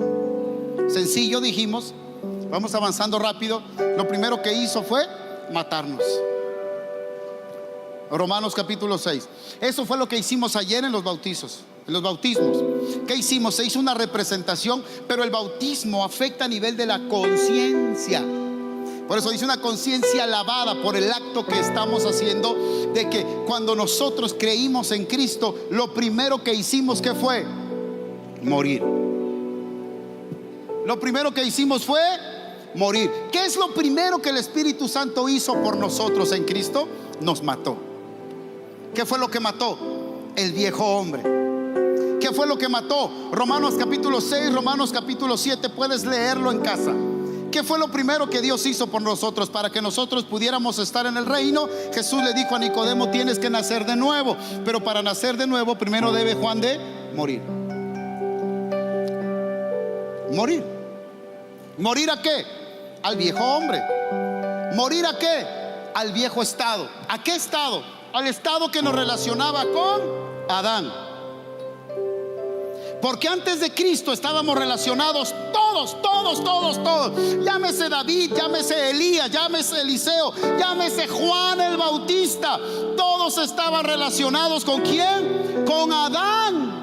Sencillo, dijimos. Vamos avanzando rápido. Lo primero que hizo fue matarnos. Romanos capítulo 6. Eso fue lo que hicimos ayer en los bautizos, en los bautismos. ¿Qué hicimos? Se hizo una representación, pero el bautismo afecta a nivel de la conciencia. Por eso dice una conciencia lavada por el acto que estamos haciendo, de que cuando nosotros creímos en Cristo, lo primero que hicimos, ¿qué fue? Morir. Lo primero que hicimos fue morir. ¿Qué es lo primero que el Espíritu Santo hizo por nosotros en Cristo? Nos mató. ¿Qué fue lo que mató? El viejo hombre. ¿Qué fue lo que mató? Romanos capítulo 6, Romanos capítulo 7, puedes leerlo en casa. ¿Qué fue lo primero que Dios hizo por nosotros? Para que nosotros pudiéramos estar en el reino, Jesús le dijo a Nicodemo: tienes que nacer de nuevo. Pero para nacer de nuevo, primero debe Juan de morir. Morir. ¿Morir a qué? Al viejo hombre. ¿Morir a qué? Al viejo estado. ¿A qué estado? Al estado que nos relacionaba con Adán. Porque antes de Cristo estábamos relacionados todos. Llámese David, llámese Elías, llámese Eliseo, llámese Juan el Bautista. Todos estaban relacionados ¿con quién? Con Adán.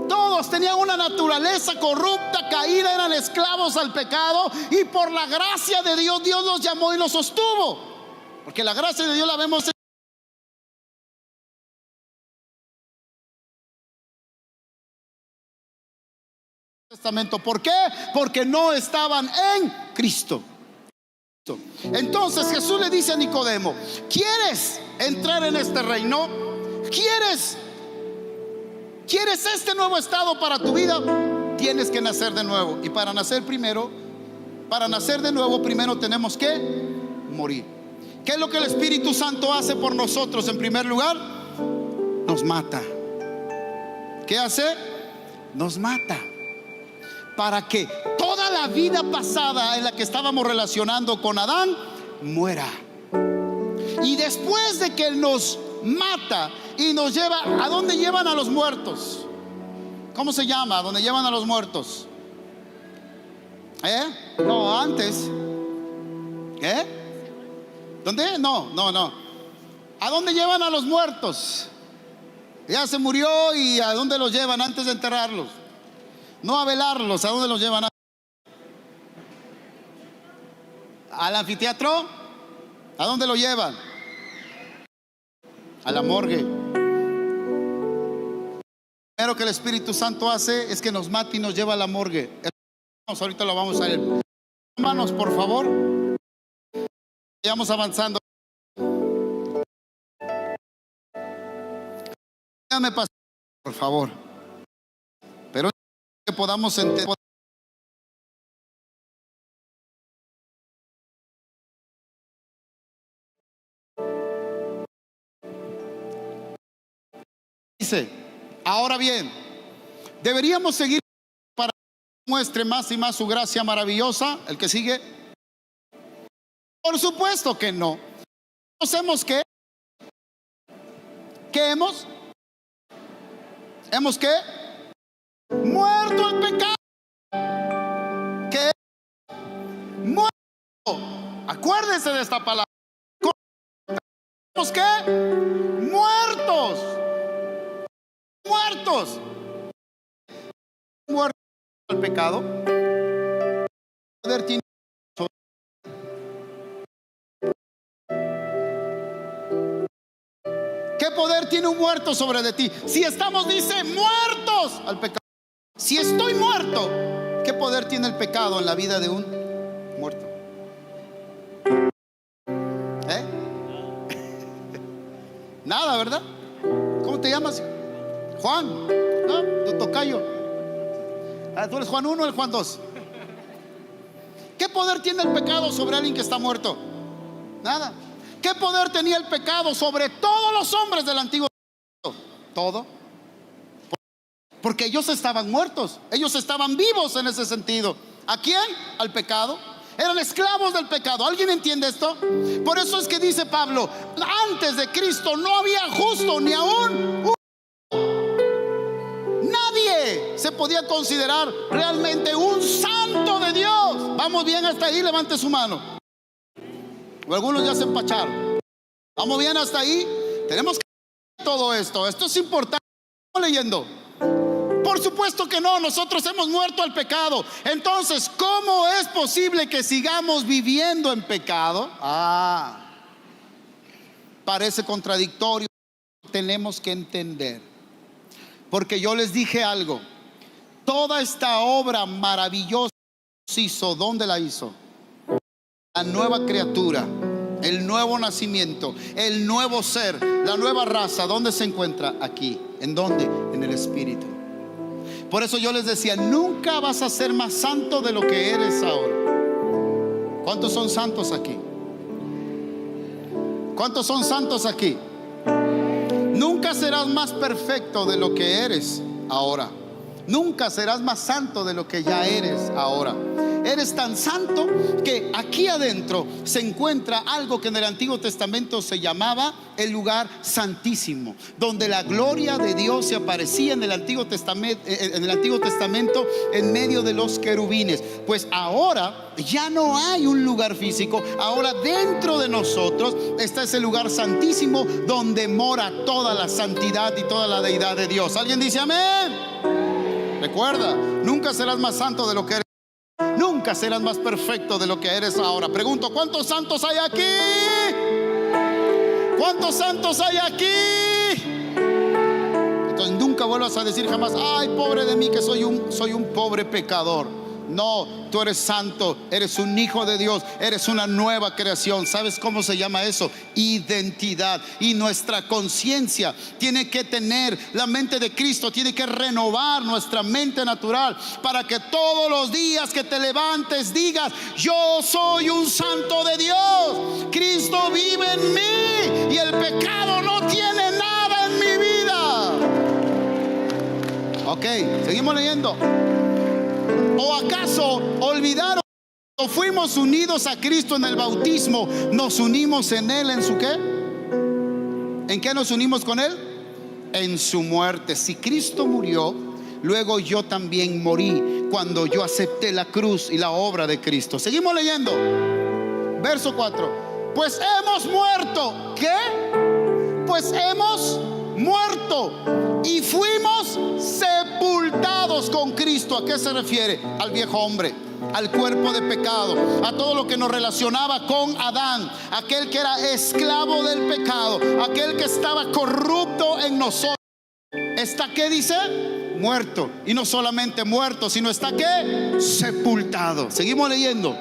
Todos tenían una naturaleza corrupta, caída, eran esclavos al pecado. Y por la gracia de Dios, Dios los llamó y los sostuvo. Porque la gracia de Dios la vemos en el Testamento. ¿Por qué? Porque no estaban en Cristo. Entonces Jesús le dice a Nicodemo: ¿quieres entrar en este reino? ¿Quieres este nuevo estado para tu vida? Tienes que nacer de nuevo. Y para nacer de nuevo, primero tenemos que morir. ¿Qué es lo que el Espíritu Santo hace por nosotros? En primer lugar, nos mata. ¿Qué hace? Nos mata. Para que toda la vida pasada en la que estábamos relacionando con Adán muera. Y después de que Él nos mata y nos lleva, ¿a dónde llevan a los muertos? ¿Cómo se llama? ¿Dónde llevan a los muertos? No, antes. ¿Dónde? No. ¿A dónde llevan a los muertos? Ya se murió, ¿y a dónde los llevan antes de enterrarlos? No a velarlos. ¿A dónde los llevan? ¿Al anfiteatro? ¿A dónde lo llevan? a la morgue. Lo primero que el Espíritu Santo hace es que nos mata y nos lleva a la morgue. Ahorita lo vamos a ver. Hermanos, por favor, vayamos avanzando. Déjame pasar, por favor. Pero que podamos entender. Dice, ahora bien, deberíamos seguir para que muestre más y más su gracia maravillosa. El que sigue. Por supuesto que no. ¿Hemos qué? ¿Qué hemos? ¿Hemos qué? Muerto el pecado. ¿Qué? Muerto. Acuérdense de esta palabra. ¿Hemos qué? Muertos. Muertos. Muertos al pecado. Poder tiene. ¿Qué poder tiene un muerto sobre de ti? Si estamos, dice, muertos al pecado. Si estoy muerto, ¿qué poder tiene el pecado en la vida de un muerto? Nada, ¿verdad? ¿Cómo te llamas? Juan. No, tu tocayo. ¿Tú eres Juan 1 o el Juan 2? ¿Qué poder tiene el pecado sobre alguien que está muerto? Nada. ¿Qué poder tenía el pecado sobre todos los hombres del Antiguo Testamento? Todo. Porque ellos estaban muertos. Ellos estaban vivos en ese sentido. ¿A quién? Al pecado. Eran esclavos del pecado. ¿Alguien entiende esto? Por eso es que dice Pablo, antes de Cristo no había justo ni aún nadie se podía considerar realmente un santo de Dios. ¿Vamos bien hasta ahí? Levante su mano. O algunos ya se empacharon. ¿Vamos bien hasta ahí? Tenemos que ver todo esto. Esto es importante. ¿Estamos leyendo? Por supuesto que no, nosotros hemos muerto al pecado. Entonces, ¿cómo es posible que sigamos viviendo en pecado? Parece contradictorio. Tenemos que entender. Porque yo les dije algo. Toda esta obra maravillosa se hizo. ¿Dónde la hizo? La nueva criatura, el nuevo nacimiento, el nuevo ser, la nueva raza. ¿Dónde se encuentra? Aquí. ¿En dónde? En el Espíritu. Por eso yo les decía, nunca vas a ser más santo de lo que eres ahora. ¿Cuántos son santos aquí? ¿Cuántos son santos aquí? Nunca serás más perfecto de lo que eres ahora. Nunca serás más santo de lo que ya eres ahora. Eres tan santo que aquí adentro se encuentra algo que en el Antiguo Testamento se llamaba el lugar santísimo, donde la gloria de Dios se aparecía en el Antiguo Testamento en medio de los querubines. Pues ahora ya no hay un lugar físico. Ahora dentro de nosotros está ese lugar santísimo donde mora toda la santidad y toda la deidad de Dios. ¿Alguien dice amén? Recuerda, nunca serás más santo de lo que eres. Nunca serás más perfecto de lo que eres ahora. Pregunto, ¿cuántos santos hay aquí? ¿Cuántos santos hay aquí? Entonces nunca vuelvas a decir jamás, ay, pobre de mí que soy un pobre pecador. No, tú eres santo, eres un hijo de Dios, eres una nueva creación. ¿Sabes cómo se llama eso? Identidad. Y nuestra conciencia tiene que tener la mente de Cristo, tiene que renovar nuestra mente natural para que todos los días que te levantes digas, yo soy un santo de Dios. Cristo vive en mí y el pecado no tiene nada en mi vida. Ok, seguimos leyendo. ¿O acaso olvidaron que fuimos unidos a Cristo en el bautismo? Nos unimos en Él, ¿en su qué? ¿En qué nos unimos con Él? En su muerte. Si Cristo murió, luego yo también morí cuando yo acepté la cruz y la obra de Cristo. Seguimos leyendo. Verso 4. Pues hemos muerto. ¿Qué? Pues hemos muerto y fuimos sepultados con Cristo. ¿A qué se refiere? Al viejo hombre. al cuerpo de pecado, a todo lo que nos relacionaba con Adán, aquel que era esclavo del pecado, aquel que estaba corrupto en nosotros. ¿Está qué dice? Muerto. Y no solamente muerto, sino está qué? Sepultado. Seguimos leyendo.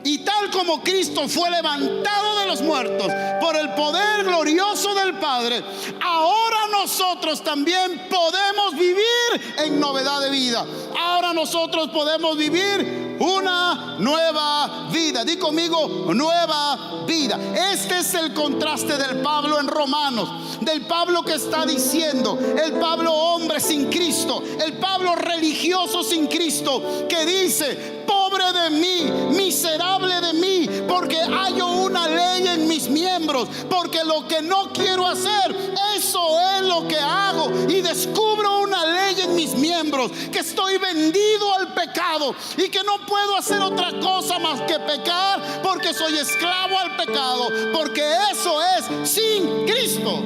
Y tal como Cristo fue levantado de los muertos por el poder glorioso del Padre, ahora nosotros también podemos vivir en novedad de vida. Ahora nosotros podemos vivir una nueva vida. Di conmigo, nueva vida. Este es el contraste del Pablo en Romanos, del Pablo que está diciendo, el Pablo hombre sin Cristo, el Pablo religioso sin Cristo, que dice: pobre de mí, miserable de mí, porque hallo una ley en mis miembros, porque lo que no quiero hacer, eso es lo que hago, y descubro una ley en mis miembros, que estoy vendido al pecado y que no puedo hacer otra cosa más que pecar, porque soy esclavo al pecado, porque eso es sin Cristo.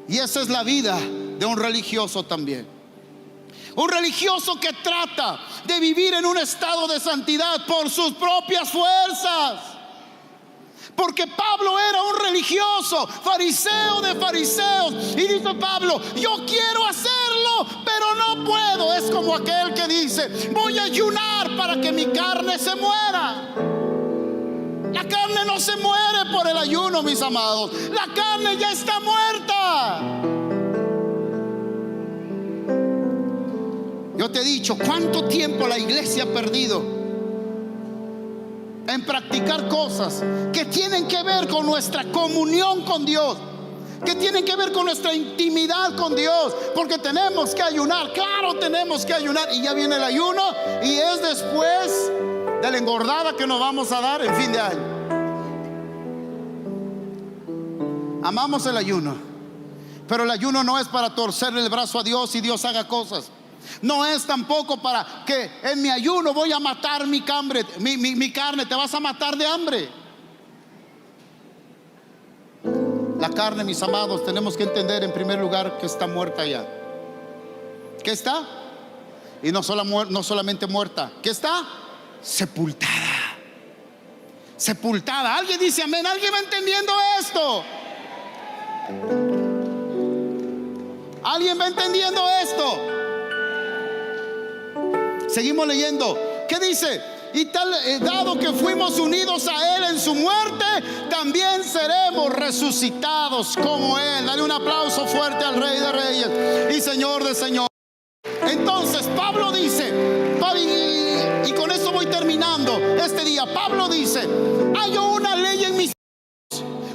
Y esa es la vida de un religioso también. Un religioso que trata de vivir en un estado de santidad por sus propias fuerzas. Porque Pablo era un religioso, fariseo de fariseos. Y dice Pablo: yo quiero hacerlo, pero no puedo. Es como aquel que dice: voy a ayunar para que mi carne se muera. La carne no se muere por el ayuno, mis amados. La carne ya está muerta. Yo te he dicho cuánto tiempo la iglesia ha perdido en practicar cosas que tienen que ver con nuestra comunión con Dios, que tienen que ver con nuestra intimidad con Dios. Porque tenemos que ayunar, claro, tenemos que ayunar. Y ya viene el ayuno, y es después de la engordada que nos vamos a dar en fin de año. Amamos el ayuno, pero el ayuno no es para torcerle el brazo a Dios y Dios haga cosas. No es tampoco para que en mi ayuno voy a matar mi carne. Te vas a matar de hambre. La carne, mis amados, tenemos que entender en primer lugar que está muerta ya. ¿Qué está? Y no solamente muerta, ¿qué está? Sepultada. Sepultada. ¿Alguien dice amén? ¿Alguien va entendiendo esto? ¿Alguien va entendiendo esto? Seguimos leyendo. ¿Qué dice? Y tal, dado que fuimos unidos a Él en su muerte, también seremos resucitados como Él. Dale un aplauso fuerte al Rey de Reyes y Señor de Señores. Entonces Pablo dice, y con esto voy terminando este día. Pablo dice: hay una ley en mis,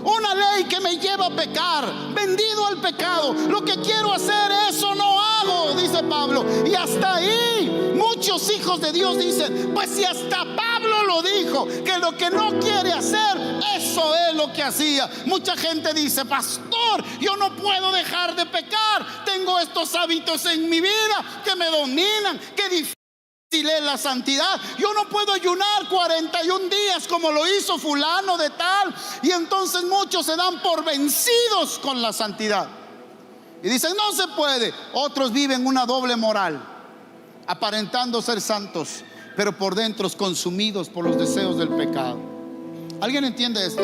una ley que me lleva a pecar, vendido al pecado. Lo que quiero hacer, eso no hago, dice Pablo. Y hasta ahí muchos hijos de Dios dicen: pues si hasta Pablo lo dijo, que lo que no quiere hacer, eso es lo que hacía. Mucha gente dice: pastor, yo no puedo dejar de pecar, tengo estos hábitos en mi vida que me dominan, qué difícil es la santidad. Yo no puedo ayunar 41 días como lo hizo fulano de tal. Y entonces muchos se dan por vencidos con la santidad y dicen: no se puede. Otros viven una doble moral, aparentando ser santos, pero por dentro consumidos por los deseos del pecado. ¿Alguien entiende esto?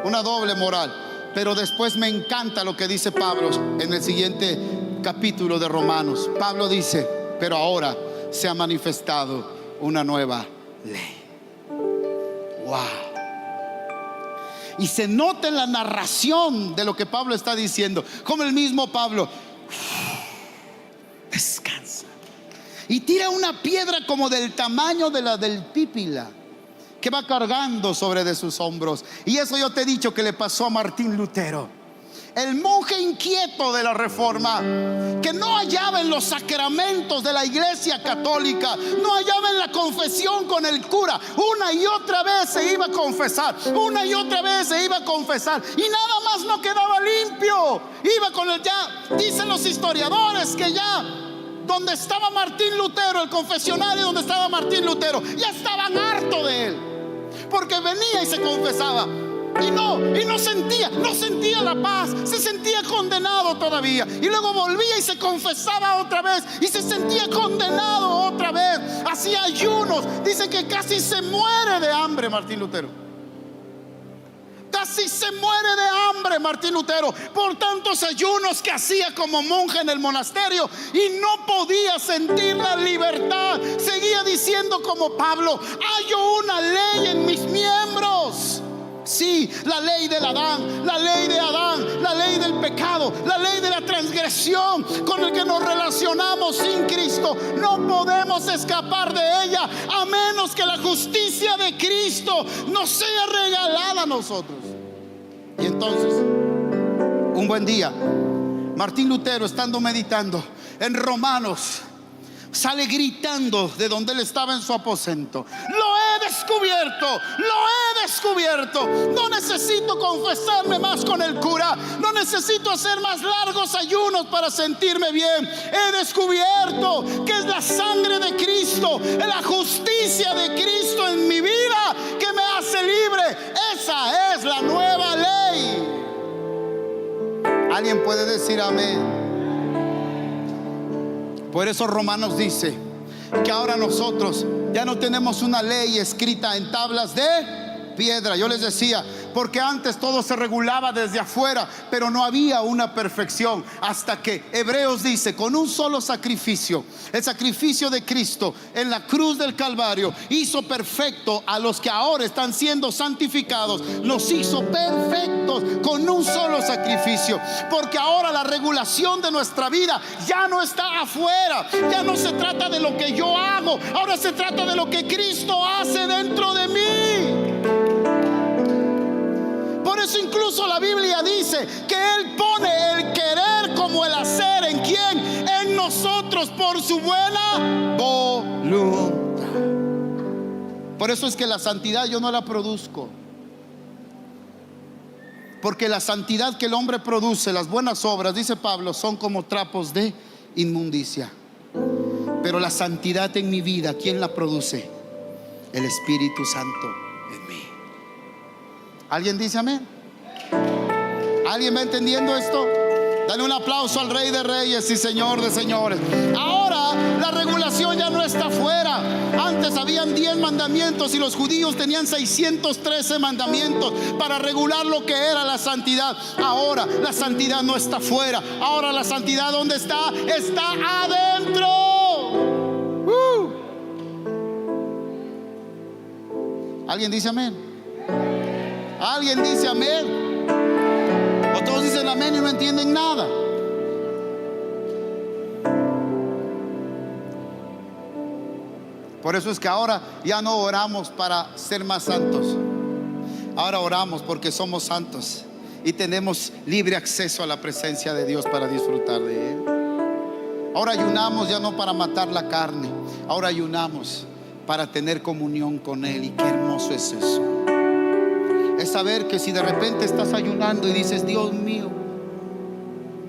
Una doble moral. Pero después me encanta lo que dice Pablo en el siguiente capítulo de Romanos. Pablo dice: pero ahora se ha manifestado una nueva ley. Wow. Y se nota en la narración de lo que Pablo está diciendo, como el mismo Pablo descansa y tira una piedra como del tamaño de la del Pípila, que va cargando sobre de sus hombros. Y eso yo te he dicho que le pasó a Martín Lutero, el monje inquieto de la Reforma, que no hallaba en los sacramentos de la Iglesia Católica, no hallaba en la confesión con el cura. Una y otra vez se iba a confesar, una y otra vez se iba a confesar, y nada más no quedaba limpio. Iba con el, ya dicen los historiadores que ya donde estaba Martín Lutero, el confesionario donde estaba Martín Lutero, ya estaban hartos de él, porque venía y se confesaba. y no sentía la paz, se sentía condenado todavía. Y luego volvía y se confesaba otra vez y se sentía condenado otra vez. Hacía ayunos, dice que casi se muere de hambre Martín Lutero. Casi se muere de hambre Martín Lutero por tantos ayunos que hacía como monje en el monasterio y no podía sentir la libertad. Seguía diciendo como Pablo: hallo una ley en mis miembros. Sí, la ley del Adán, la ley de Adán, la ley del pecado, la ley de la transgresión con el que nos relacionamos sin Cristo. No podemos escapar de ella a menos que la justicia de Cristo nos sea regalada a nosotros. Y entonces, un buen día, Martín Lutero, estando meditando en Romanos, sale gritando de donde él estaba en su aposento: lo he descubierto, lo he descubierto. No necesito confesarme más con el cura, no necesito hacer más largos ayunos para sentirme bien. He descubierto que es la sangre de Cristo, la justicia de Cristo en mi vida que me hace libre. Esa es la nueva ley. ¿Alguien puede decir amén? Por eso Romanos dice que ahora nosotros ya no tenemos una ley escrita en tablas de piedra. Yo les decía, porque antes todo se regulaba desde afuera, pero no había una perfección, hasta que Hebreos dice: con un solo sacrificio, el sacrificio de Cristo en la cruz del Calvario, hizo perfecto a los que ahora están siendo santificados. Nos hizo perfectos con un solo sacrificio, porque ahora la regulación de nuestra vida ya no está afuera. Ya no se trata de lo que yo hago, ahora se trata de lo que Cristo hace dentro de mí. Por eso incluso la Biblia dice que Él pone el querer como el hacer. ¿En quién? En nosotros, por su buena voluntad. Por eso es que la santidad yo no la produzco, porque la santidad que el hombre produce, las buenas obras, dice Pablo, son como trapos de inmundicia. Pero la santidad en mi vida, ¿quién la produce? El Espíritu Santo en mí. ¿Alguien dice amén? ¿Alguien va entendiendo esto? Dale un aplauso al Rey de Reyes y Señor de Señores. Ahora la regulación ya no está afuera. Antes habían 10 mandamientos y los judíos tenían 613 mandamientos para regular lo que era la santidad. Ahora la santidad no está afuera. Ahora la santidad, ¿dónde está? Está adentro. ¿Alguien dice amén? ¿Alguien dice amén? O todos dicen amén y no entienden nada. Por eso es que ahora ya no oramos para ser más santos. Ahora oramos porque somos santos y tenemos libre acceso a la presencia de Dios para disfrutar de Él. Ahora ayunamos ya no para matar la carne, ahora ayunamos para tener comunión con Él. Y qué hermoso es eso. Es saber que si de repente estás ayunando y dices: Dios mío,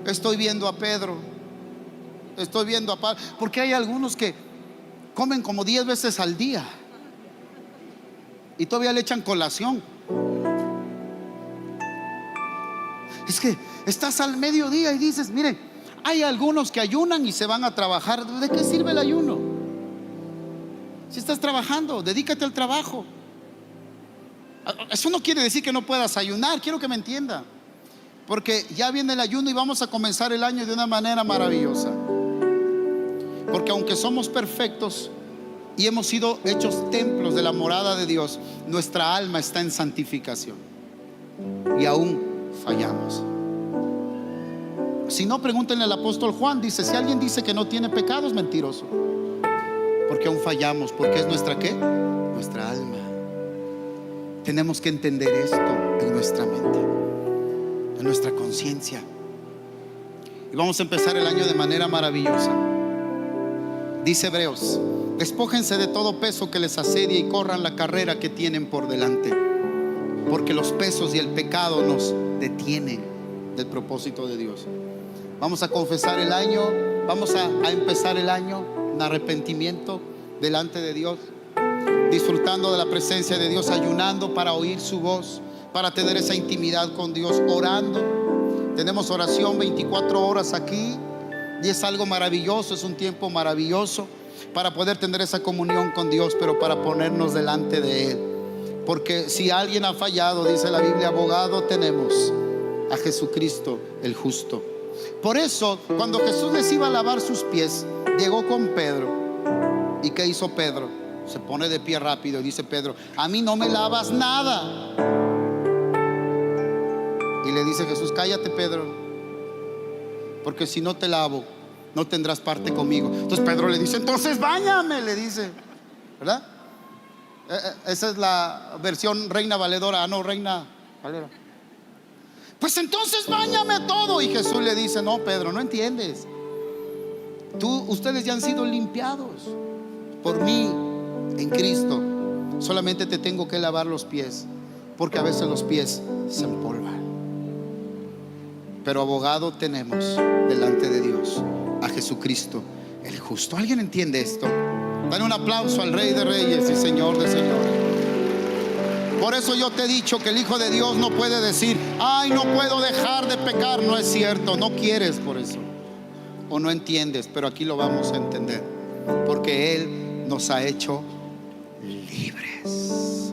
estoy viendo a Pedro, estoy viendo a Pablo. Porque hay algunos que comen como 10 veces al día y todavía le echan colación. Es que estás al mediodía y dices: mire, hay algunos que ayunan y se van a trabajar. ¿De qué sirve el ayuno? Si estás trabajando, dedícate al trabajo. Eso no quiere decir que no puedas ayunar, quiero que me entienda, porque ya viene el ayuno y vamos a comenzar el año de una manera maravillosa. Porque aunque somos perfectos y hemos sido hechos templos de la morada de Dios, nuestra alma está en santificación y aún fallamos. Si no, pregúntenle al apóstol Juan. Dice: si alguien dice que no tiene pecado, es mentiroso, porque aún fallamos. Porque es nuestra ¿qué? Nuestra alma. Tenemos que entender esto en nuestra mente, en nuestra conciencia. Y vamos a empezar el año de manera maravillosa. Dice Hebreos: despójense de todo peso que les asedia y corran la carrera que tienen por delante, porque los pesos y el pecado nos detienen del propósito de Dios. Vamos a confesar el año, vamos a empezar el año en arrepentimiento delante de Dios, disfrutando de la presencia de Dios, ayunando para oír su voz, para tener esa intimidad con Dios, orando. Tenemos oración 24 horas aquí y es algo maravilloso, es un tiempo maravilloso para poder tener esa comunión con Dios, pero para ponernos delante de Él. Porque si alguien ha fallado, dice la Biblia, abogado tenemos a Jesucristo el justo. Por eso, cuando Jesús les iba a lavar sus pies, llegó con Pedro. ¿Y qué hizo Pedro? Se pone de pie rápido y dice Pedro: a mí no me lavas nada. Y le dice Jesús: cállate, Pedro, porque si no te lavo, no tendrás parte conmigo. Entonces Pedro le dice: entonces báñame, le dice, ¿verdad? Esa es la versión Reina Valedora. No, Reina Valera. Pues entonces báñame todo. Y Jesús le dice: no, Pedro, no entiendes. Ustedes ya han sido limpiados por mí en Cristo. Solamente te tengo que lavar los pies, porque a veces los pies se empolvan. Pero abogado tenemos delante de Dios a Jesucristo el justo. ¿Alguien entiende esto? Dale un aplauso al Rey de Reyes y Señor de Señores. Por eso yo te he dicho que el Hijo de Dios no puede decir: ay, no puedo dejar de pecar. No es cierto, no quieres por eso, o no entiendes, pero aquí lo vamos a entender, porque Él nos ha hecho libres.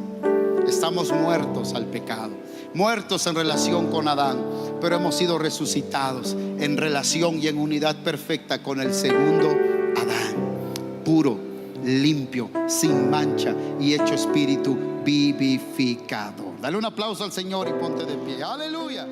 Estamos muertos al pecado, muertos en relación con Adán, pero hemos sido resucitados en relación y en unidad perfecta con el segundo Adán, puro, limpio, sin mancha y hecho espíritu vivificado. Dale un aplauso al Señor y ponte de pie. Aleluya.